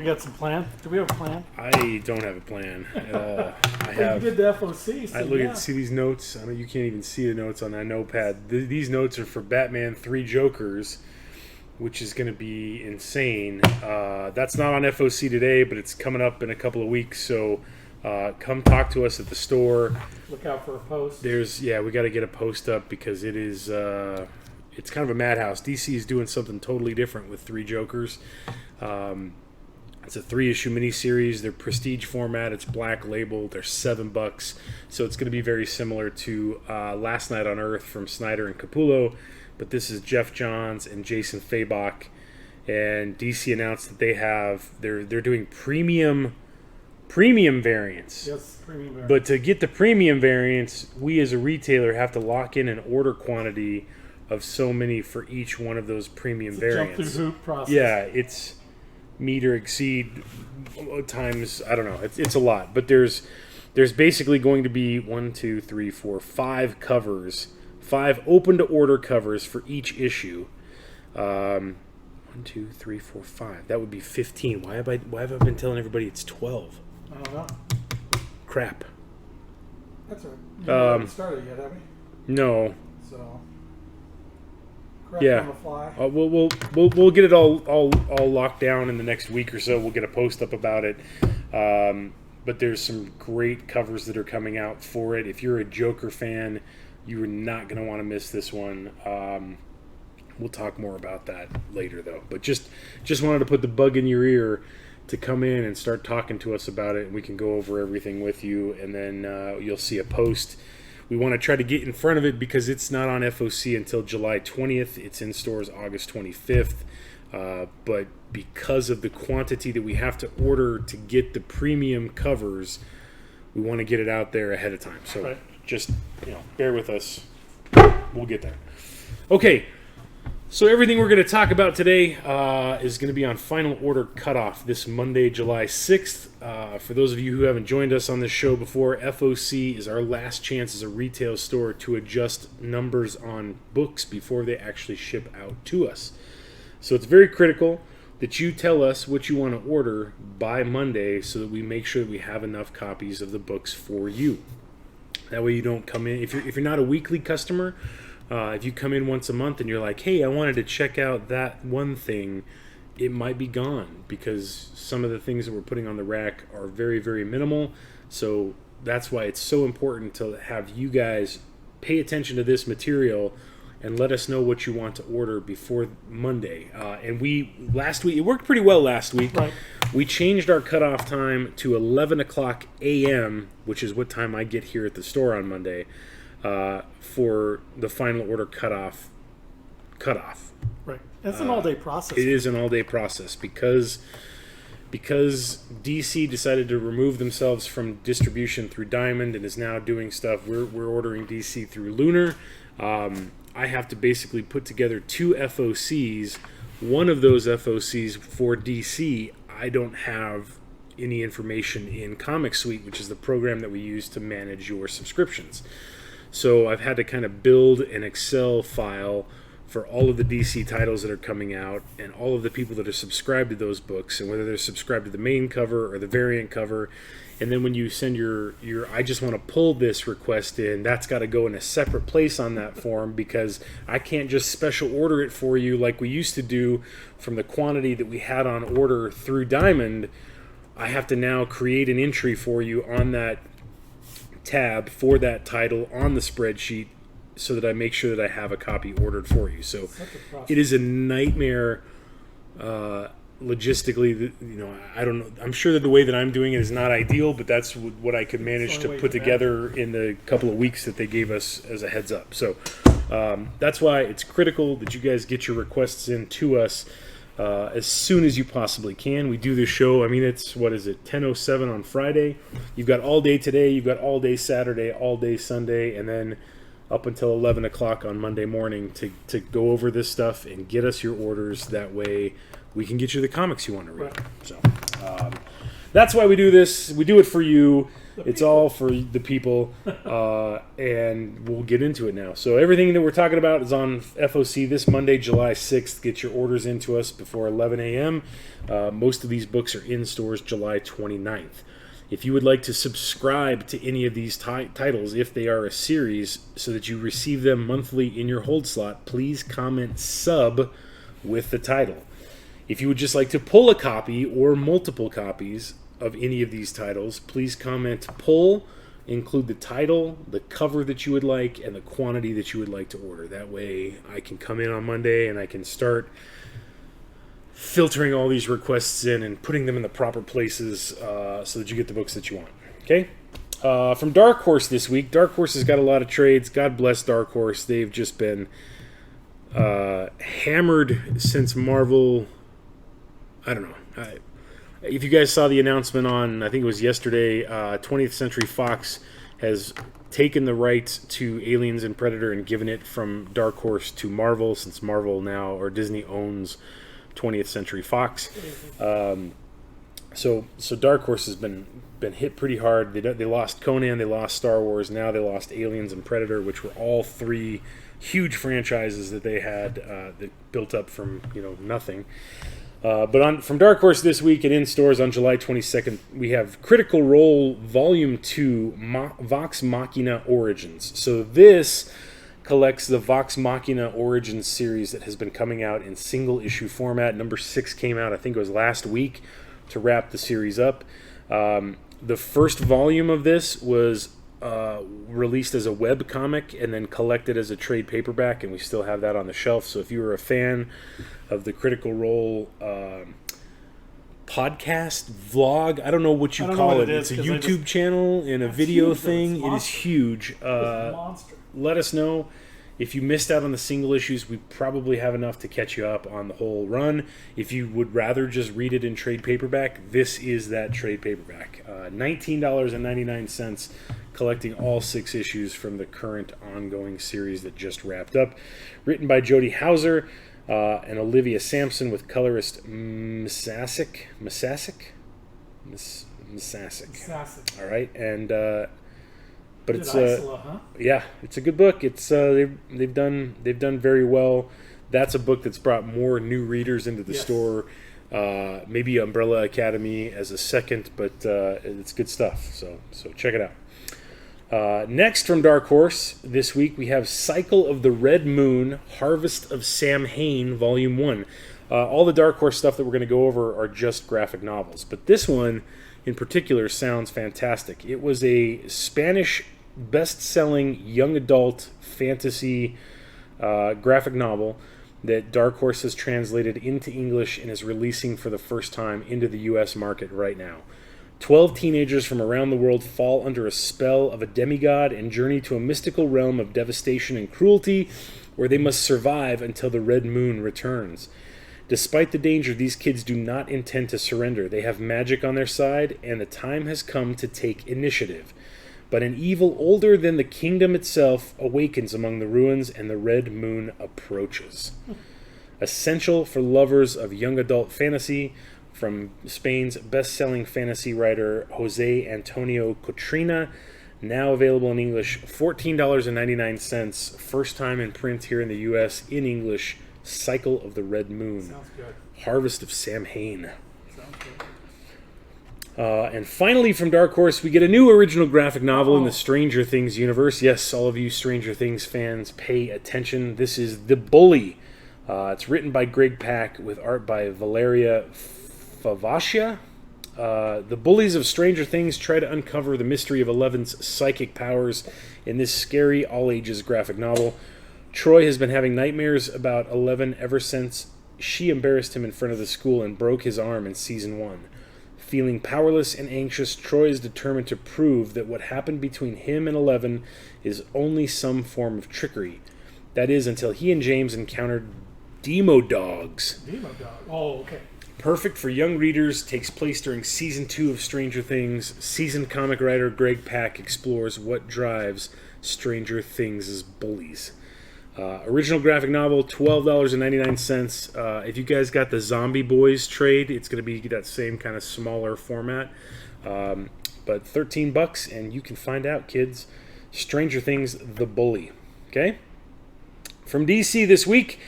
We got some plan? Do we have a plan? I don't have a plan at all. You did the FOC. So I look at see these notes. I know you can't even see the notes on that notepad. These notes are for Batman 3 Jokers, which is going to be insane. That's not on FOC today, but it's coming up in a couple of weeks. So come talk to us at the store. Look out for a post. We got to get a post up because it is. It's kind of a madhouse. DC is doing something totally different with 3 Jokers. It's a 3-issue miniseries. They're prestige format. It's black label. They're $7. So it's going to be very similar to Last Night on Earth from Snyder and Capullo. But this is Jeff Johns and Jason Fabok. And DC announced that they're doing premium variants. Yes, premium variants. But to get the premium variants, we as a retailer have to lock in an order quantity of so many for each one of those premium variants. Jump through hoop process. Yeah, it's meet or exceed times, I don't know, it's a lot. But there's basically going to be 5 covers, 5 open to order covers for each issue. 1, 2, 3, 4, 5. That would be 15. Why have I been telling everybody it's 12? I don't know. Crap. That's all right. You haven't started yet, have we? No. So. On the fly. We'll get it all locked down in the next week or so. We'll get a post up about it. But there's some great covers that are coming out for it. If you're a Joker fan, you are not going to want to miss this one. We'll talk more about that later, though. But just wanted to put the bug in your ear to come in and start talking to us about it, and we can go over everything with you, and then you'll see a post. We want to try to get in front of it because it's not on FOC until July 20th. It's in stores August 25th. But because of the quantity that we have to order to get the premium covers, we want to get it out there ahead of time. So just bear with us. We'll get there. Okay. So everything we're going to talk about today is going to be on Final Order Cutoff this Monday, July 6th. For those of you who haven't joined us on this show before, FOC is our last chance as a retail store to adjust numbers on books before they actually ship out to us. So it's very critical that you tell us what you want to order by Monday so that we make sure that we have enough copies of the books for you. That way you don't come in. If you're not a weekly customer, if you come in once a month and you're like, hey, I wanted to check out that one thing, it might be gone because some of the things that we're putting on the rack are very, very minimal. So that's why it's so important to have you guys pay attention to this material and let us know what you want to order before Monday. And last week, it worked pretty well last week. Right. We changed our cutoff time to 11 o'clock a.m., which is what time I get here at the store on Monday. For the Final Order cutoff. Right. It's an all-day process. It is an all-day process because DC decided to remove themselves from distribution through Diamond and is now doing stuff. We're ordering DC through Lunar. I have to basically put together 2 FOCs. One of those FOCs for DC, I don't have any information in Comic Suite, which is the program that we use to manage your subscriptions. So I've had to kind of build an Excel file for all of the DC titles that are coming out and all of the people that are subscribed to those books and whether they're subscribed to the main cover or the variant cover. And then when you send your I just want to pull this request in, that's got to go in a separate place on that form because I can't just special order it for you like we used to do from the quantity that we had on order through Diamond. I have to now create an entry for you on that tab for that title on the spreadsheet so that I make sure that I have a copy ordered for you. So it is a nightmare logistically. I don't know. I'm sure that the way that I'm doing it is not ideal, but that's what I could manage to put together in the couple of weeks that they gave us as a heads up. So that's why it's critical that you guys get your requests in to us as soon as you possibly can. We do this show, it's, 10:07 on Friday. You've got all day today, you've got all day Saturday, all day Sunday, and then up until 11 o'clock on Monday morning to go over this stuff and get us your orders. That way we can get you the comics you want to read. Right. So that's why we do this. We do it for you. It's all for the people, and we'll get into it now. So everything that we're talking about is on FOC this Monday, July 6th. Get your orders into us before 11 a.m. Most of these books are in stores July 29th. If you would like to subscribe to any of these titles, if they are a series, so that you receive them monthly in your hold slot, please comment sub with the title. If you would just like to pull a copy or multiple copies of any of these titles, please comment pull, include the title, the cover that you would like, and the quantity that you would like to order. That way I can come in on Monday and I can start filtering all these requests in and putting them in the proper places so that you get the books that you want. Okay? From Dark Horse this week, Dark Horse has got a lot of trades. God bless Dark Horse. They've just been hammered since Marvel. I don't know. If you guys saw the announcement on, I think it was yesterday, 20th Century Fox has taken the rights to Aliens and Predator and given it from Dark Horse to Marvel, since Marvel now, or Disney owns 20th Century Fox. So Dark Horse has been hit pretty hard. They lost Conan, they lost Star Wars, now they lost Aliens and Predator, which were all three huge franchises that they had that built up from nothing. But from Dark Horse this week and in stores on July 22nd, we have Critical Role Volume 2, Vox Machina Origins. So this collects the Vox Machina Origins series that has been coming out in single issue format. Number 6 came out, I think it was last week, to wrap the series up. The first volume of this was released as a web comic and then collected as a trade paperback, and we still have that on the shelf. So if you were a fan of the Critical Role podcast, vlog, I don't know what you call it. It's a YouTube channel and a video thing. It is huge. Let us know. If you missed out on the single issues, we probably have enough to catch you up on the whole run. If you would rather just read it in trade paperback, this is that trade paperback. $19.99, collecting all 6 issues from the current ongoing series that just wrapped up. Written by Jody Houser and Olivia Sampson, with colorist Masasic. All right, and but it's yeah, it's a good book. It's they've done very well. That's a book that's brought more new readers into the store. Maybe Umbrella Academy as a second, but it's good stuff. So check it out. Next from Dark Horse this week, we have Cycle of the Red Moon, Harvest of Samhain, Volume 1. All the Dark Horse stuff that we're going to go over are just graphic novels, but this one in particular sounds fantastic. It was a Spanish best-selling young adult fantasy graphic novel that Dark Horse has translated into English and is releasing for the first time into the U.S. market right now. 12 teenagers from around the world fall under a spell of a demigod and journey to a mystical realm of devastation and cruelty, where they must survive until the Red Moon returns. Despite the danger, these kids do not intend to surrender. They have magic on their side, and the time has come to take initiative. But an evil older than the kingdom itself awakens among the ruins, and the Red Moon approaches. Essential for lovers of young adult fantasy, from Spain's best-selling fantasy writer Jose Antonio Cotrina, now available in English, $14.99, first time in print here in the U.S. in English. Cycle of the Red Moon. Sounds good. Harvest of Samhain. Sounds good. And finally from Dark Horse, we get a new original graphic novel in the Stranger Things universe. Yes, all of you Stranger Things fans, pay attention. This is The Bully. It's written by Greg Pak with art by Valeria Favascia. The bullies of Stranger Things try to uncover the mystery of Eleven's psychic powers in this scary all-ages graphic novel. Troy has been having nightmares about 11 ever since she embarrassed him in front of the school and broke his arm in Season 1. Feeling powerless and anxious, Troy is determined to prove that what happened between him and 11 is only some form of trickery. That is, until he and James encountered Demo Dogs. Demo Dog. Oh, okay. Perfect for young readers, takes place during Season 2 of Stranger Things. Seasoned comic writer Greg Pak explores what drives Stranger Things' bullies. Original graphic novel, $12.99. If you guys got the Zombie Boys trade, it's going to be that same kind of smaller format. but $13, and you can find out, kids. Stranger Things, The Bully. Okay? From DC this week,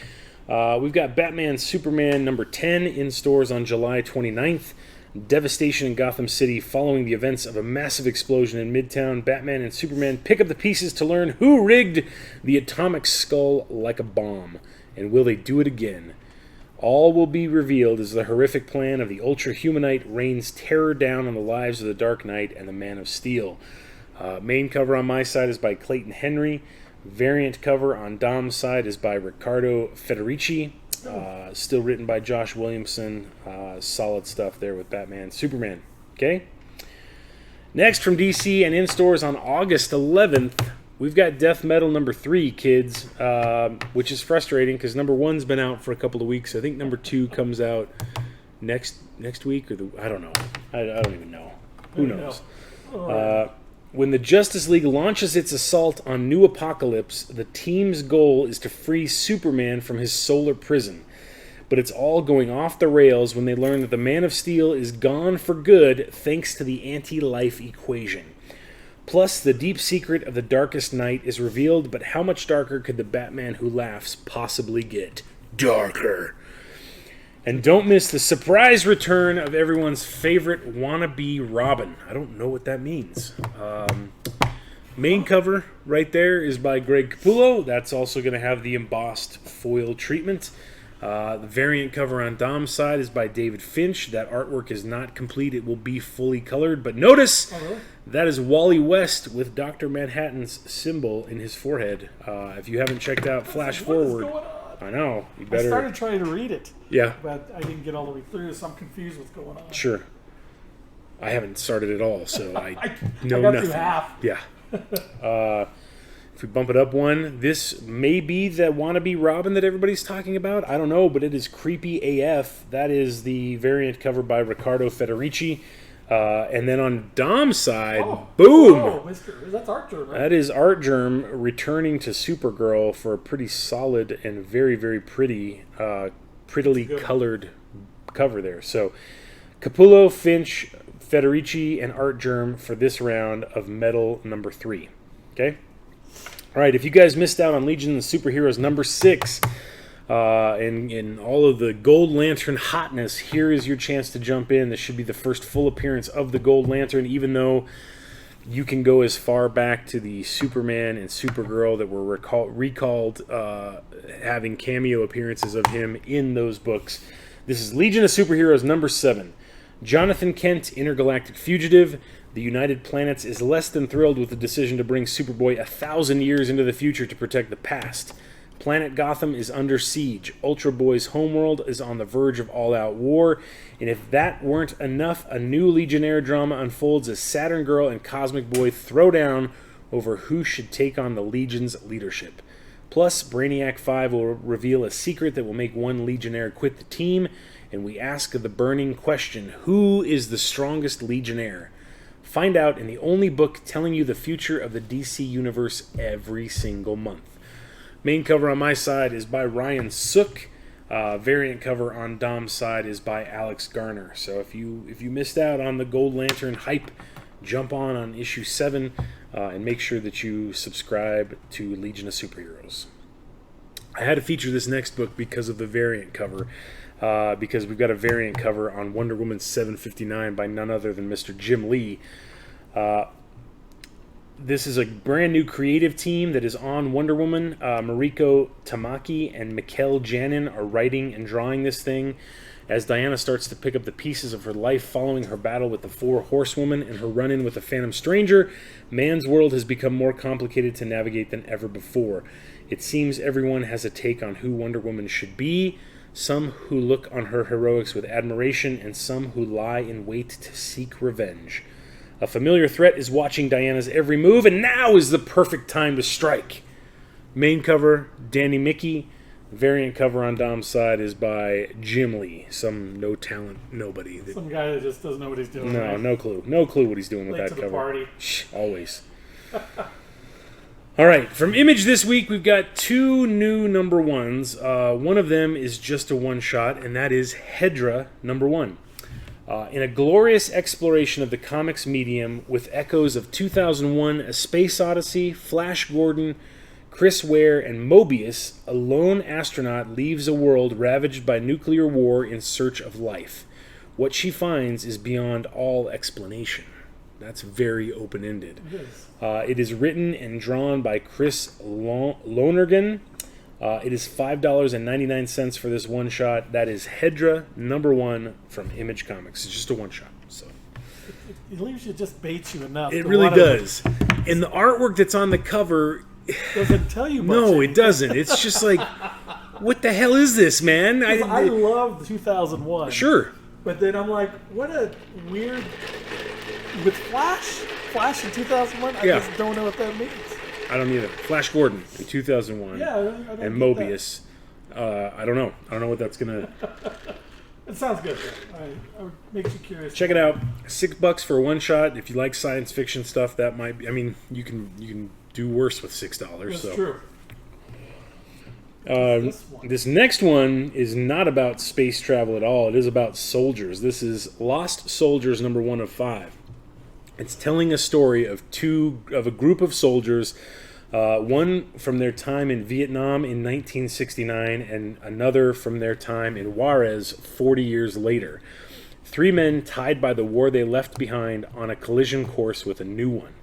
we've got Batman Superman number 10 in stores on July 29th. Devastation in Gotham City following the events of a massive explosion in Midtown. Batman and Superman pick up the pieces to learn who rigged the atomic skull like a bomb, and will they do it again? All will be revealed as the horrific plan of the Ultra-Humanite rains terror down on the lives of the Dark Knight and the Man of Steel. Main cover on my side is by Clayton Henry. Variant cover on Dom's side is by Riccardo Federici. Still written by Josh Williamson. Solid stuff there with Batman Superman. Okay? Next from DC and in stores on August 11th, we've got Death Metal number 3, kids, which is frustrating because number 1's been out for a couple of weeks. I think number 2 comes out next week, or I don't know. I don't even know. Who knows? When the Justice League launches its assault on New Apocalypse, the team's goal is to free Superman from his solar prison. But it's all going off the rails when they learn that the Man of Steel is gone for good thanks to the anti-life equation. Plus, the deep secret of the Darkest Night is revealed, but how much darker could the Batman Who Laughs possibly get? Darker. And don't miss the surprise return of everyone's favorite wannabe Robin. I don't know what that means. Main cover right there is by Greg Capullo. That's also going to have the embossed foil treatment. The variant cover on Dom's side is by David Finch. That artwork is not complete. It will be fully colored. But notice, that is Wally West with Dr. Manhattan's symbol in his forehead. If you haven't checked out Flash Forward... I know. You better... I started trying to read it. Yeah. But I didn't get all the way through, so I'm confused what's going on. Sure. I haven't started at all, so I know I got nothing. through half. Yeah. If we bump it up one, this may be the wannabe Robin that everybody's talking about. I don't know, but it is creepy AF. That is the variant cover by Riccardo Federici. And then on Dom's side, boom! Oh, that's Art Germ. Right? That is Art Germ returning to Supergirl for a pretty solid and very, very prettily colored cover there. So, Capullo, Finch, Federici, and Art Germ for this round of Metal number 3. Okay? All right, if you guys missed out on Legion of the Superheroes number 6... in all of the Gold Lantern hotness, here is your chance to jump in. This should be the first full appearance of the Gold Lantern, even though you can go as far back to the Superman and Supergirl that were recalled having cameo appearances of him in those books. This is Legion of Superheroes number 7. Jonathan Kent, intergalactic fugitive. The United Planets is less than thrilled with the decision to bring Superboy 1,000 years into the future to protect the past. Planet Gotham is under siege. Ultra Boy's homeworld is on the verge of all-out war. And if that weren't enough, a new Legionnaire drama unfolds as Saturn Girl and Cosmic Boy throw down over who should take on the Legion's leadership. Plus, Brainiac 5 will reveal a secret that will make one Legionnaire quit the team. And we ask the burning question, who is the strongest Legionnaire? Find out in the only book telling you the future of the DC Universe every single month. Main cover on my side is by Ryan Sook. Variant cover on Dom's side is by Alex Garner. So if you missed out on the Gold Lantern hype, jump on issue 7 and make sure that you subscribe to Legion of Superheroes. I had to feature this next book because of the variant cover, because we've got a variant cover on Wonder Woman 759 by none other than Mr. Jim Lee. This is a brand new creative team that is on Wonder Woman. Mariko Tamaki and Mikkel Janin are writing and drawing this thing as Diana starts to pick up the pieces of her life following her battle with the Four Horsewomen and her run-in with the Phantom Stranger. Man's world has become more complicated to navigate than ever before. It seems everyone has a take on who Wonder Woman should be, some who look on her heroics with admiration and some who lie in wait to seek revenge. A familiar threat is watching Diana's every move, and now is the perfect time to strike. Main cover, Danny Mickey. Variant cover on Dom's side is by Jim Lee. Some no-talent nobody. Some guy that just doesn't know what he's doing. No, right? No clue. No clue what he's doing with that to the cover. Party. Shh, always. All right, from Image this week, we've got 2 new number 1s. One of them is just a one-shot, and that is Hedra number 1. In a glorious exploration of the comics medium with echoes of 2001, A Space Odyssey, Flash Gordon, Chris Ware, and Mobius, a lone astronaut leaves a world ravaged by nuclear war in search of life. What she finds is beyond all explanation. That's very open-ended. It is written and drawn by Chris Lonergan. It is $5.99 for this one-shot. That is Hedra #1 from Image Comics. It's just a one-shot. So It leaves you, just baits you enough. it really does. And the artwork that's on the cover doesn't tell you much. No, it doesn't. It's just like, what the hell is this, man? I love 2001. Sure. But then I'm like, what a weird... With Flash in 2001, I just don't know what that means. I don't either. Flash Gordon in 2001. Yeah, I don't and Mobius. I don't know. I don't know what that's going to... It sounds good, though. It makes you curious. Check it out. $6 for a one-shot. If you like science fiction stuff, that might be... I mean, you can do worse with $6. That's true. This next one is not about space travel at all. It is about soldiers. This is Lost Soldiers #1 of 5. It's telling a story of a group of soldiers, one from their time in Vietnam in 1969 and another from their time in Juarez 40 years later. 3 men tied by the war they left behind on a collision course with a new one.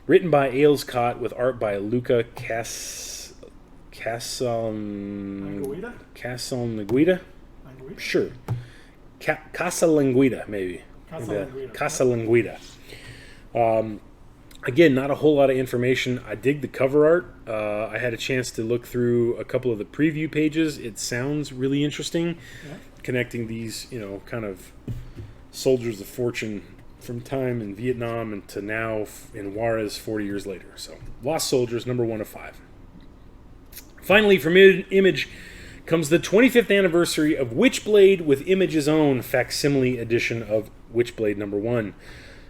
Written by Ailes Cott with art by Luca Casalanguida? Sure. Casalanguida, maybe. Casalanguida. Again, not a whole lot of information. I dig the cover art. I had a chance to look through a couple of the preview pages. It sounds really interesting, connecting these, kind of soldiers of fortune from time in Vietnam and to now in Juarez 40 years later. So, Lost Soldiers, #1 of 5. Finally, from Image comes the 25th anniversary of Witchblade with Image's own facsimile edition of Witchblade #1.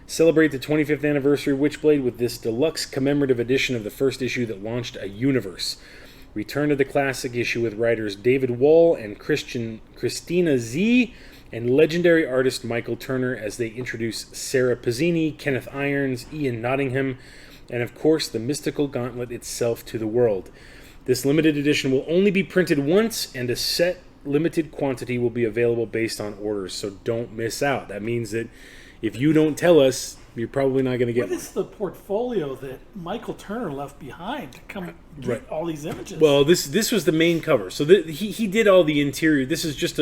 Celebrate the 25th anniversary of Witchblade with this deluxe commemorative edition of the first issue that launched a universe. Return to the classic issue with writers David Wall and Christina Z and legendary artist Michael Turner as they introduce Sarah Pizzini, Kenneth Irons, Ian Nottingham, and of course the mystical gauntlet itself to the world. This limited edition will only be printed once, and a set limited quantity will be available based on orders, so don't miss out. That means that if you don't tell us, you're probably not going to get one. What is the portfolio that Michael Turner left behind to come get all these images? Well, this was the main cover. So he did all the interior. This is just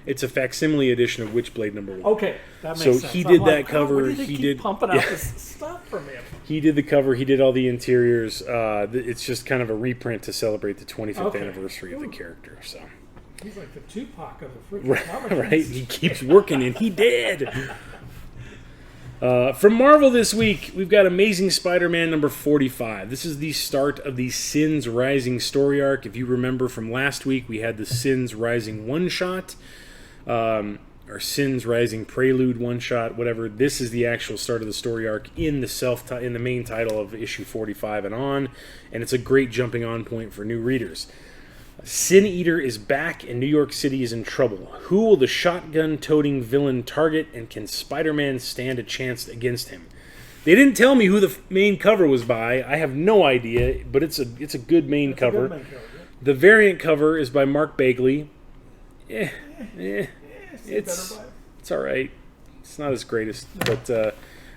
it's a facsimile edition of Witchblade #1. Okay, that makes sense. So he did that cover. Why did he keep pumping out this stuff from him? He did the cover. He did all the interiors. It's just kind of a reprint to celebrate the 25th anniversary of the character. So he's like the Tupac of the freaking comic. Right? He keeps working, and he did. From Marvel this week, we've got Amazing Spider-Man #45. This is the start of the Sins Rising story arc. If you remember from last week, we had the Sins Rising one-shot, or Sins Rising Prelude one-shot, whatever. This is the actual start of the story arc in the main title of issue 45 and on, and it's a great jumping-on point for new readers. Sin Eater is back and New York City is in trouble. Who will the shotgun-toting villain target, and can Spider-Man stand a chance against him? They didn't tell me who the main cover was by. I have no idea, but it's a good main cover. A good main cover, yeah. The variant cover is by Mark Bagley. It's all right. It's not his greatest, but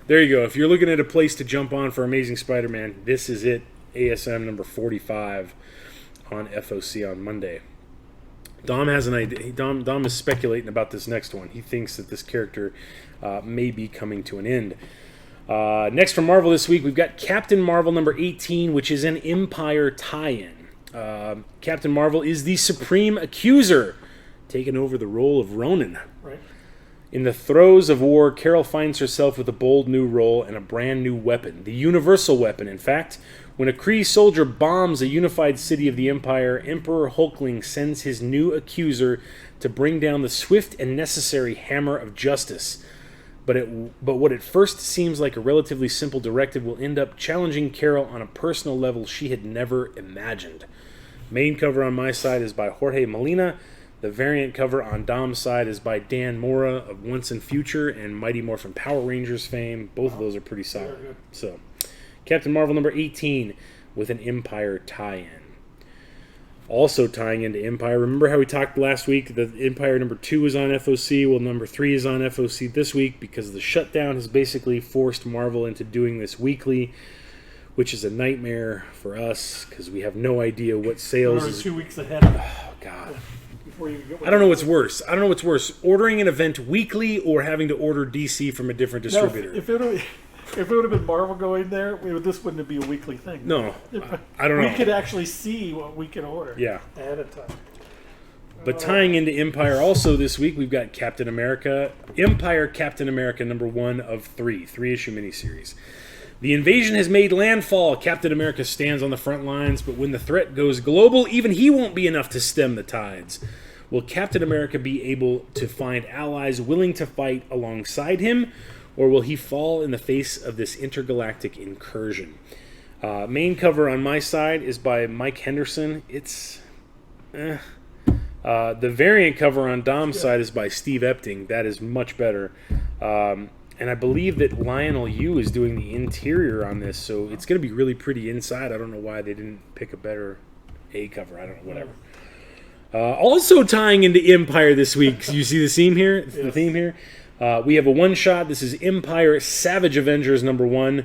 there you go. If you're looking at a place to jump on for Amazing Spider-Man, this is it. ASM #45. On FOC on Monday. Dom has an idea. Dom is speculating about this next one. He thinks that this character may be coming to an end. Next from Marvel this week, we've got Captain Marvel #18, which is an Empire tie-in. Captain Marvel is the Supreme Accuser, taking over the role of Ronin. Right. In the throes of war, Carol finds herself with a bold new role and a brand new weapon. The universal weapon, in fact. When a Kree soldier bombs a unified city of the Empire, Emperor Hulkling sends his new accuser to bring down the swift and necessary hammer of justice. But what at first seems like a relatively simple directive will end up challenging Carol on a personal level she had never imagined. Main cover on my side is by Jorge Molina, The variant cover on Dom's side is by Dan Mora of Once and Future and Mighty Morphin Power Rangers fame. Both of those are pretty solid. So, Captain Marvel number 18 with an Empire tie-in. Also tying into Empire, remember how we talked last week that Empire number 2 is on FOC? Well, number 3 is on FOC this week because the shutdown has basically forced Marvel into doing this weekly, which is a nightmare for us because we have no idea what sales is 2 weeks ahead of it. Oh, God. Before you get I don't know what's worse. Ordering an event weekly or having to order DC from a different distributor. No, if it would have been Marvel going there, this wouldn't be a weekly thing. No, I don't know. We could actually see what we can order ahead of time. But tying into Empire also this week, we've got Captain America, Empire Captain America number 1 of 3-issue miniseries. The invasion has made landfall. Captain America stands on the front lines, but when the threat goes global, even he won't be enough to stem the tides. Will Captain America be able to find allies willing to fight alongside him, or will he fall in the face of this intergalactic incursion? Main cover on my side is by Mike Henderson. It's... The variant cover on Dom's side is by Steve Epting. That is much better. And I believe that Lionel Yu is doing the interior on this, so it's going to be really pretty inside. I don't know why they didn't pick a better A cover. I don't know, whatever. Also tying into Empire this week. You see the theme here? Yes. The theme here? We have a one-shot. This is Empire Savage Avengers number 1.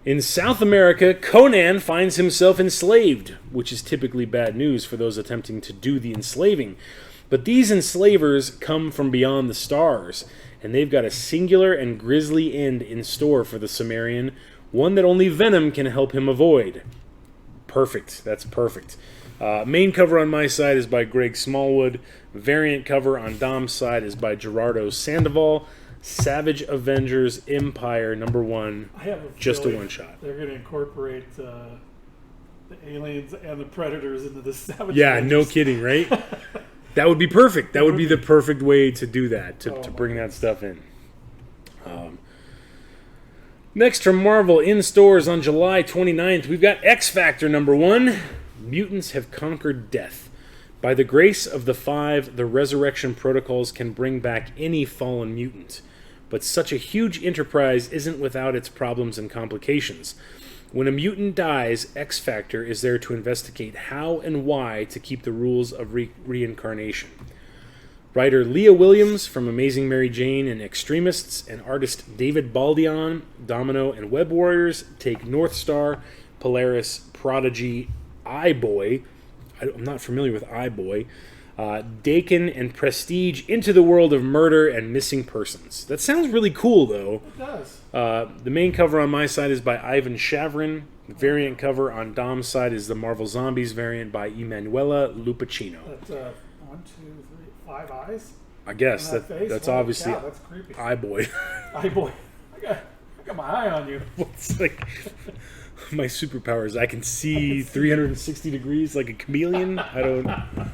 In South America, Conan finds himself enslaved, which is typically bad news for those attempting to do the enslaving. But these enslavers come from beyond the stars, and they've got a singular and grisly end in store for the Cimmerian, one that only Venom can help him avoid. Perfect. That's perfect. Main cover on my side is by Greg Smallwood. Variant cover on Dom's side is by Gerardo Sandoval. Savage Avengers Empire number 1. I have just a one-shot. They're going to incorporate the aliens and the Predators into the Savage Yeah, Avengers. No kidding, right? That would be perfect. That would be the perfect way to do that, to bring that stuff in. Next from Marvel, in stores on July 29th, we've got X Factor number 1. Mutants have conquered death. By the grace of the Five, the resurrection protocols can bring back any fallen mutant. But such a huge enterprise isn't without its problems and complications. When a mutant dies, X Factor is there to investigate how and why to keep the rules of reincarnation. Writer Leah Williams from Amazing Mary Jane and Extremists and artist David Baldion, Domino, and Web Warriors take North Star, Polaris, Prodigy, iBoy, I'm not familiar with iBoy, Dakin, and Prestige into the world of murder and missing persons. That sounds really cool, though. It does. The main cover on my side is by Ivan Shavrin. The variant cover on Dom's side is the Marvel Zombies variant by Emanuela Lupacino. That's 1, 2, 3, 5 eyes? I guess that's obviously that's creepy. iBoy. iBoy. I got my eye on you. It's like my superpowers. I can see 360 degrees like a chameleon.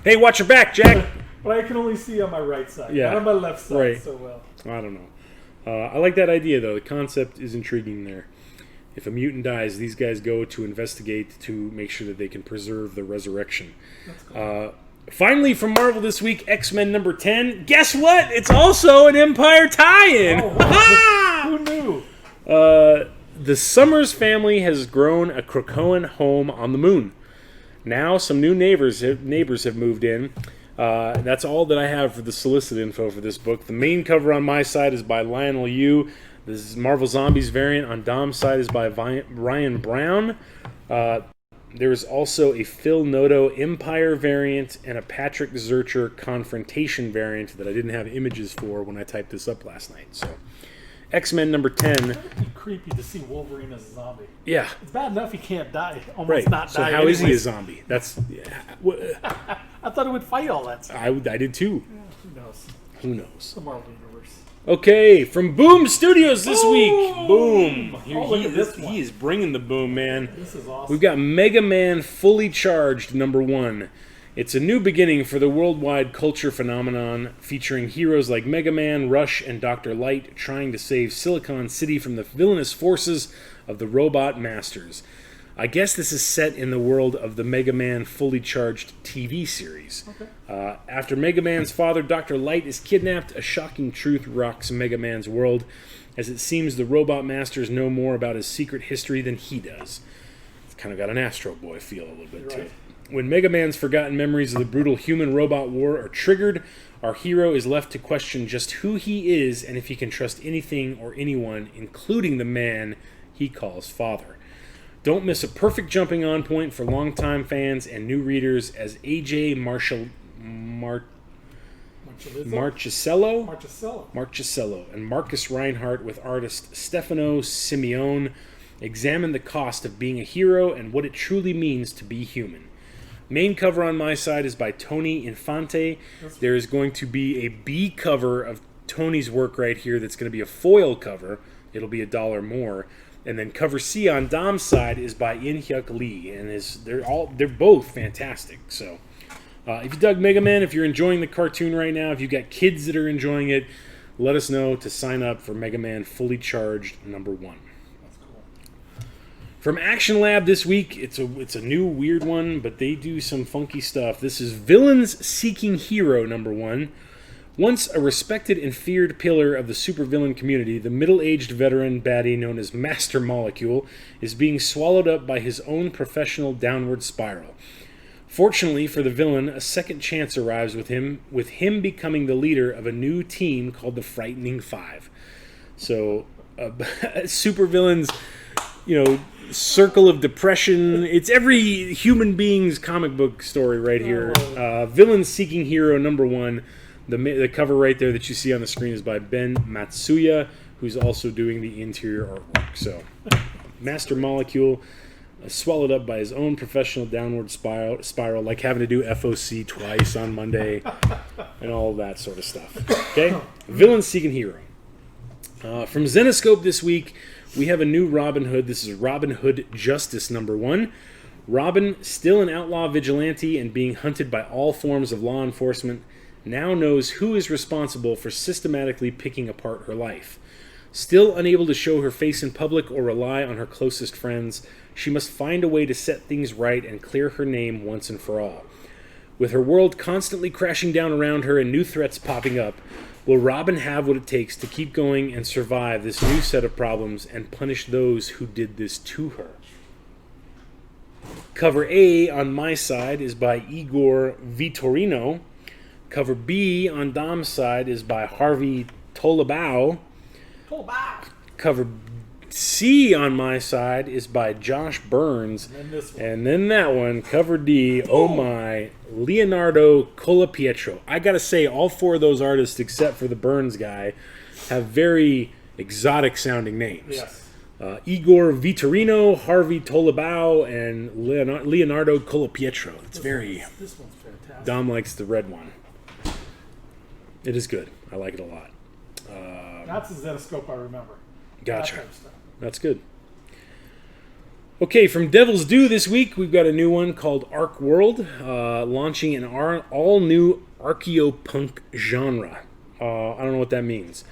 Hey, watch your back, Jack. But I can only see on my right side, not on my left side so well. I don't know. I like that idea, though. The concept is intriguing there. If a mutant dies, these guys go to investigate to make sure that they can preserve the resurrection. That's cool. Finally, from Marvel this week, X-Men number 10. Guess what? It's also an Empire tie-in. Oh, wow. Who knew? The Summers family has grown a Krakoan home on the moon. Now, some new neighbors have moved in. That's all that I have for the solicit info for this book. The main cover on my side is by Lionel Yu. This is Marvel Zombies variant on Dom's side is by Ryan Brown. There's also a Phil Noto Empire variant and a Patrick Zurcher Confrontation variant that I didn't have images for when I typed this up last night. So, X-Men number 10. It's creepy to see Wolverine as a zombie. Yeah. It's bad enough he can't die. Right. Not so die how anyways. is he a zombie? That's. I thought it would fight all that stuff. I did too. Yeah, who knows? Who knows? The Marvel Universe. Okay, from Boom Studios this week. Boom. Look at this one. He is bringing the boom, man. This is awesome. We've got Mega Man Fully Charged number 1. It's a new beginning for the worldwide culture phenomenon featuring heroes like Mega Man, Rush, and Dr. Light trying to save Silicon City from the villainous forces of the robot masters. I guess this is set in the world of the Mega Man Fully Charged TV series. Okay. After Mega Man's father, Dr. Light, is kidnapped, a shocking truth rocks Mega Man's world, as it seems the Robot Masters know more about his secret history than he does. It's kind of got an Astro Boy feel a little bit to it. When Mega Man's forgotten memories of the brutal human-robot war are triggered, our hero is left to question just who he is and if he can trust anything or anyone, including the man he calls father. Don't miss a perfect jumping on point for longtime fans and new readers as A.J. Marchicello and Marcus Reinhardt with artist Stefano Simeone examine the cost of being a hero and what it truly means to be human. Main cover on my side is by Tony Infante. There is going to be a B cover of Tony's work right here that's going to be a foil cover. It'll be $1 more. And then cover C on Dom's side is by In-Hyuk Lee, and they're both fantastic. So, if you dug Mega Man, if you're enjoying the cartoon right now, if you've got kids that are enjoying it, let us know to sign up for Mega Man Fully Charged #1. That's cool. From Action Lab this week, it's a new weird one, but they do some funky stuff. This is Villains Seeking Hero #1. Once a respected and feared pillar of the supervillain community, the middle-aged veteran baddie known as Master Molecule is being swallowed up by his own professional downward spiral. Fortunately for the villain, a second chance arrives with him becoming the leader of a new team called the Frightening Five. So, supervillains, circle of depression. It's every human being's comic book story right here. Villains Seeking Hero #1. The cover right there that you see on the screen is by Ben Matsuya, who's also doing the interior artwork. So, Master Molecule swallowed up by his own professional downward spiral, like having to do FOC twice on Monday and all that sort of stuff. Okay? Villain Seeking Hero. From Zenoscope this week, we have a new Robin Hood. This is Robin Hood Justice #1. Robin, still an outlaw vigilante and being hunted by all forms of law enforcement, now knows who is responsible for systematically picking apart her life. Still unable to show her face in public or rely on her closest friends, she must find a way to set things right and clear her name once and for all. With her world constantly crashing down around her and new threats popping up, will Robin have what it takes to keep going and survive this new set of problems and punish those who did this to her? Cover A on my side is by Igor Vitorino. Cover B on Dom's side is by Harvey Tolabau. Cover C on my side is by Josh Burns. And then that one, cover D, oh my, Leonardo Colapietro. I gotta say, all four of those artists, except for the Burns guy, have very exotic sounding names. Yes. Igor Vitorino, Harvey Tolabau, and Leonardo Colapietro. It's very... This one's fantastic. Dom likes the red one. It is good. I like it a lot. That's the Zenoscope I remember. Gotcha. That type of stuff. That's good. Okay, from Devil's Due this week, we've got a new one called Arc World, launching an all-new archaeopunk genre. I don't know what that means.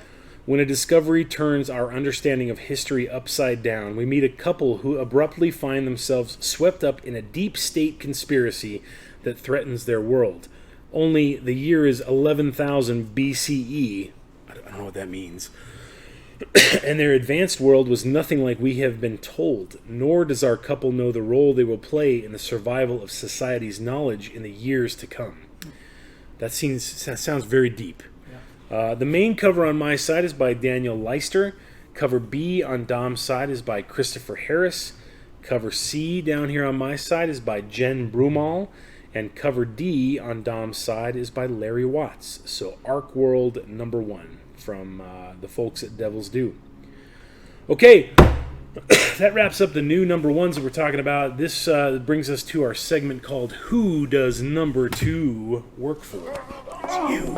When a discovery turns our understanding of history upside down, we meet a couple who abruptly find themselves swept up in a deep state conspiracy that threatens their world. Only the year is 11,000 BCE. I don't know what that means. And their advanced world was nothing like we have been told, nor does our couple know the role they will play in the survival of society's knowledge in the years to come. That sounds very deep. Yeah. The main cover on my side is by Daniel Leister. Cover B on Dom's side is by Christopher Harris. Cover C down here on my side is by Jen Brumal. And cover D on Dom's side is by Larry Watts. So Arc World #1 from the folks at Devil's Due. Okay, that wraps up the new #1s that we're talking about. This brings us to our segment called Who Does #2 Work For? It's you.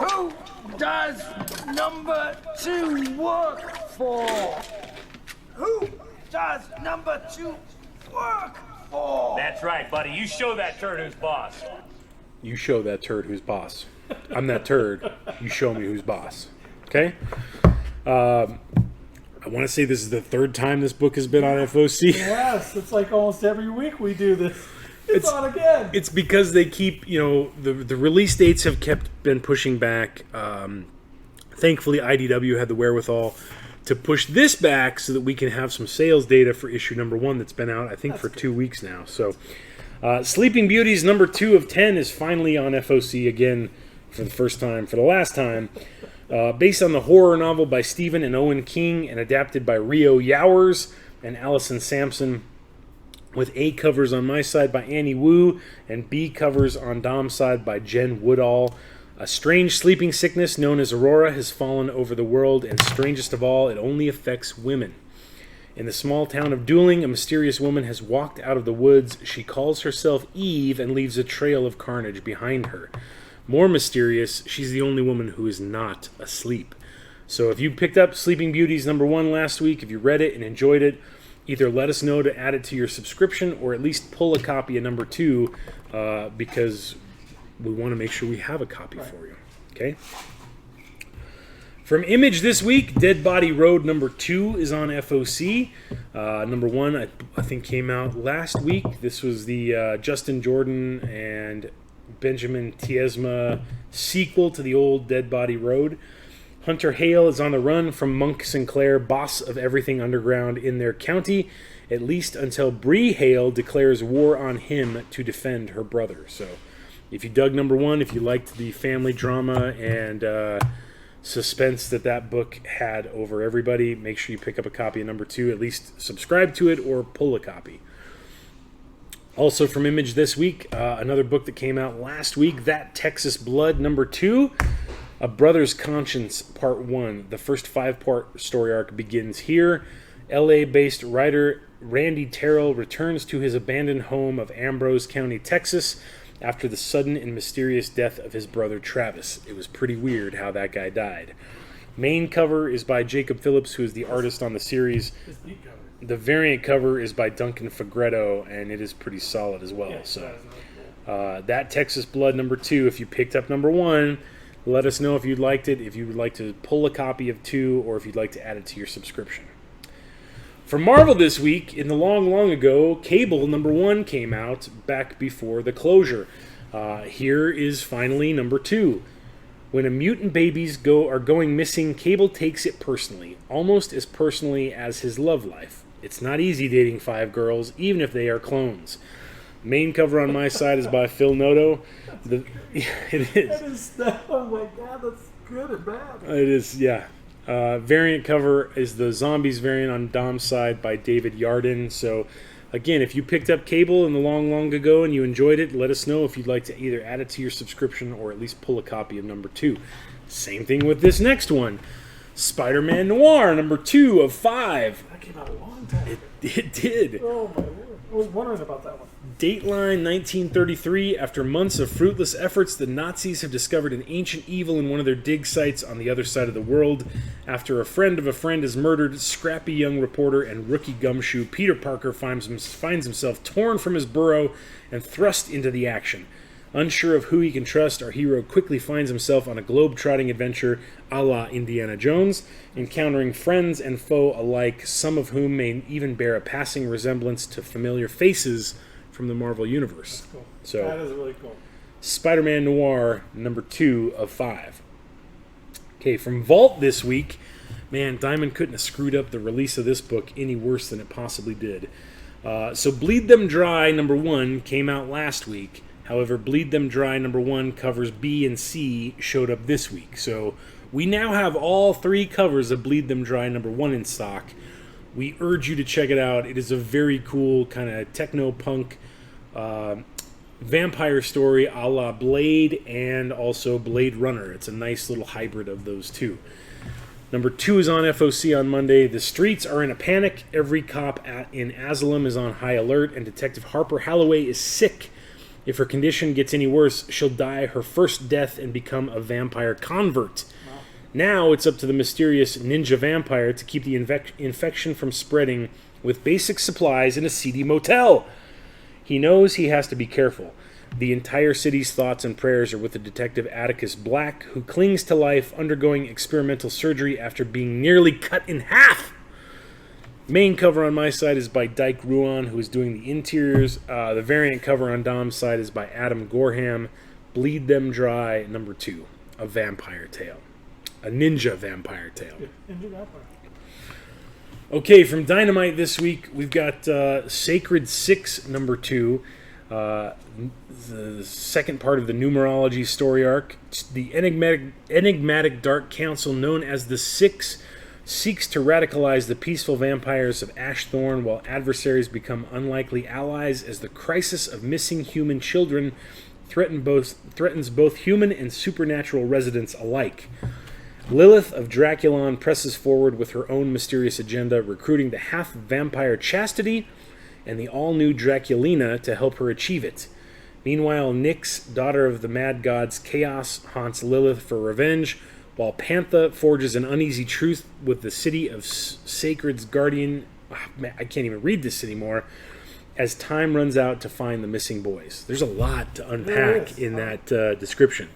Who does #2 work for? Who does #2 work for? That's right, buddy. You show that turd who's boss. You show that turd who's boss. I'm that turd. You show me who's boss. Okay? I want to say this is the third time this book has been on FOC. Yes, it's like almost every week we do this. It's on again. It's because they keep, the release dates have been pushing back. Thankfully, IDW had the wherewithal to push this back so that we can have some sales data for issue number 1 that's been out, I think, for 2 weeks now. So, Sleeping Beauties number 2 of 10 is finally on FOC again for the last time. Based on the horror novel by Stephen and Owen King and adapted by Rio Yowers and Allison Sampson, with A covers on my side by Annie Wu and B covers on Dom's side by Jen Woodall. A strange sleeping sickness known as Aurora has fallen over the world, and strangest of all, it only affects women. In the small town of Dueling, a mysterious woman has walked out of the woods. She calls herself Eve and leaves a trail of carnage behind her. More mysterious, she's the only woman who is not asleep. So if you picked up Sleeping Beauties number 1 last week, if you read it and enjoyed it, either let us know to add it to your subscription or at least pull a copy of number 2 because we want to make sure we have a copy for you. Okay? From Image this week, Dead Body Road number 2 is on FOC. Number 1, I think, came out last week. This was the Justin Jordan and Benjamin Tiesma sequel to the old Dead Body Road. Hunter Hale is on the run from Monk Sinclair, boss of everything underground in their county, at least until Bree Hale declares war on him to defend her brother. So, if you dug number 1, if you liked the family drama and suspense that book had over everybody, make sure you pick up a copy of number 2, at least subscribe to it or pull a copy. Also from Image this week, another book that came out last week, That Texas Blood number 2, A Brother's Conscience Part 1. The first 5-part story arc begins here. LA-based writer Randy Terrell returns to his abandoned home of Ambrose County, Texas, after the sudden and mysterious death of his brother Travis. It was pretty weird how that guy died. Main cover is by Jacob Phillips, who is the artist on the series. The variant cover is by Duncan Fagretto, and it is pretty solid as well. That Texas Blood number 2, if you picked up number 1, let us know if you liked it, if you would like to pull a copy of 2, or if you'd like to add it to your subscription. For Marvel this week, in the long, long ago, Cable number 1 came out back before the closure. Here is finally number 2. When a mutant babies are going missing, Cable takes it personally, almost as personally as his love life. It's not easy dating 5 girls, even if they are clones. Main cover on my side is by Phil Noto. It is. Oh my god, that's good and bad. It is, yeah. Variant cover is the Zombies variant on Dom's side by David Yarden. So, again, if you picked up Cable in the long, long ago and you enjoyed it, let us know if you'd like to either add it to your subscription or at least pull a copy of number 2. Same thing with this next one. Spider-Man Noir, number 2 of 5. That came out a long time ago. It did. Oh my word. I was wondering about that one. Dateline 1933. After months of fruitless efforts, the Nazis have discovered an ancient evil in one of their dig sites on the other side of the world. After a friend of a friend is murdered, scrappy young reporter and rookie gumshoe Peter Parker finds himself torn from his burrow and thrust into the action. Unsure of who he can trust, our hero quickly finds himself on a globe-trotting adventure a la Indiana Jones, encountering friends and foe alike, some of whom may even bear a passing resemblance to familiar faces from the Marvel Universe. That's cool. So, that is really cool. Spider-Man Noir, number 2 of 5. Okay, from Vault this week, man, Diamond couldn't have screwed up the release of this book any worse than it possibly did. So Bleed Them Dry, number 1, came out last week. However, Bleed Them Dry number 1 covers B and C showed up this week. So we now have all 3 covers of Bleed Them Dry number 1 in stock. We urge you to check it out. It is a very cool kind of techno-punk vampire story a la Blade and also Blade Runner. It's a nice little hybrid of those two. Number 2 is on FOC on Monday. The streets are in a panic. Every cop in Asylum is on high alert, and Detective Harper Holloway is sick. If her condition gets any worse, she'll die her first death and become a vampire convert. Wow. Now it's up to the mysterious ninja vampire to keep the infection from spreading with basic supplies in a seedy motel. He knows he has to be careful. The entire city's thoughts and prayers are with the detective Atticus Black, who clings to life, undergoing experimental surgery after being nearly cut in half. Main cover on my side is by Dyke Ruan, who is doing the interiors. The variant cover on Dom's side is by Adam Gorham. Bleed Them Dry, number 2. A vampire tale. A ninja vampire tale. Ninja vampire. Okay, from Dynamite this week, we've got Sacred 6, number 2. The second part of the numerology story arc. The enigmatic Dark Council, known as the Six, seeks to radicalize the peaceful vampires of Ashthorn, while adversaries become unlikely allies as the crisis of missing human children threatens both human and supernatural residents alike. Lilith of Draculon presses forward with her own mysterious agenda, recruiting the half-vampire Chastity and the all-new Draculina to help her achieve it. Meanwhile, Nyx, daughter of the mad gods Chaos, haunts Lilith for revenge, while Pantha forges an uneasy truce with the city of Sacred's guardian. I can't even read this anymore. As time runs out to find the missing boys. There's a lot to unpack in that description.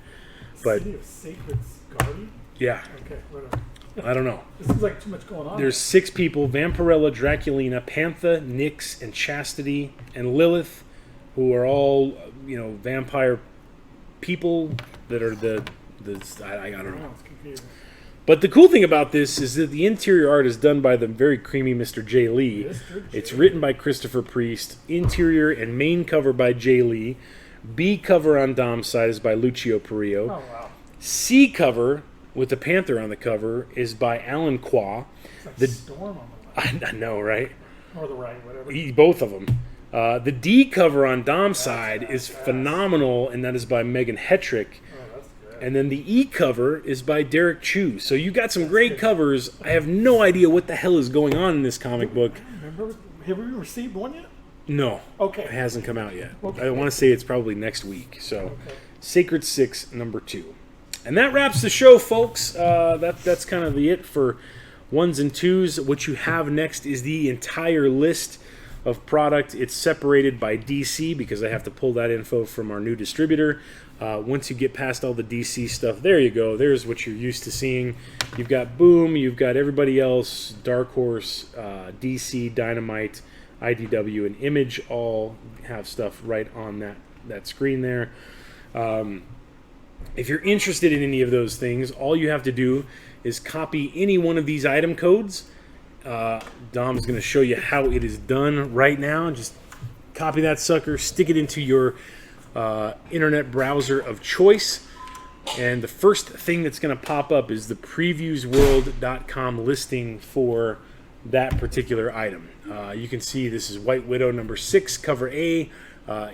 But City of Sacred's guardian? Yeah. Okay, whatever. I don't know. This seems like too much going on. There's 6 people: Vampirella, Draculina, Pantha, Nyx, and Chastity, and Lilith, who are all, vampire people that are I don't know. It's confusing. But the cool thing about this is that the interior art is done by the very creamy Mr. J. Lee. Mr. J. It's written by Christopher Priest. Interior and main cover by J. Lee. B cover on Dom's side is by Lucio Perillo. Oh, wow. C cover, with the Panther on the cover, is by Alan Qua. It's like Storm on the left. I know, right? Or the right, whatever. Both of them. The D cover on Dom's side is phenomenal, and that is by Megan Hetrick. Oh, that's good. And then the E cover is by Derek Chu. So you got some great covers. I have no idea what the hell is going on in this comic book. Remember, have we received one yet? No. Okay. It hasn't come out yet. Okay. I want to say it's probably next week. So, Okay. Sacred 6, number 2. And that wraps the show, folks. That's kind of it for 1s and 2s. What you have next is the entire list of product. It's separated by DC because I have to pull that info from our new distributor. Once you get past all the DC stuff, there you go. There's what you're used to seeing. You've got Boom, you've got everybody else, Dark Horse, DC, Dynamite, IDW, and Image all have stuff right on that screen there. If you're interested in any of those things, all you have to do is copy any one of these item codes. Dom is going to show you how it is done right now. Just copy that sucker, stick it into your internet browser of choice, and the first thing that's going to pop up is the previewsworld.com listing for that particular item. You can see this is White Widow number 6, cover A.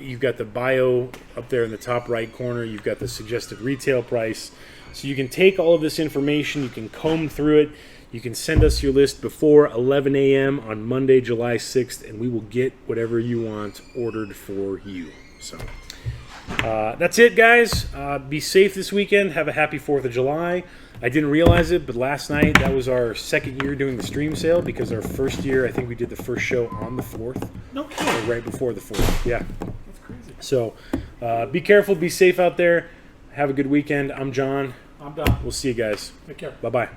You've got the bio up there in the top right corner. You've got the suggested retail price. So you can take all of this information, you can comb through it. You can send us your list before 11 a.m. on Monday, July 6th, and we will get whatever you want ordered for you. So that's it, guys. Be safe this weekend. Have a happy 4th of July. I didn't realize it, but last night, that was our second year doing the stream sale, because our first year, I think we did the first show on the 4th. No kidding. Right before the 4th. Yeah. That's crazy. So be careful. Be safe out there. Have a good weekend. I'm John. I'm done. We'll see you guys. Take care. Bye-bye.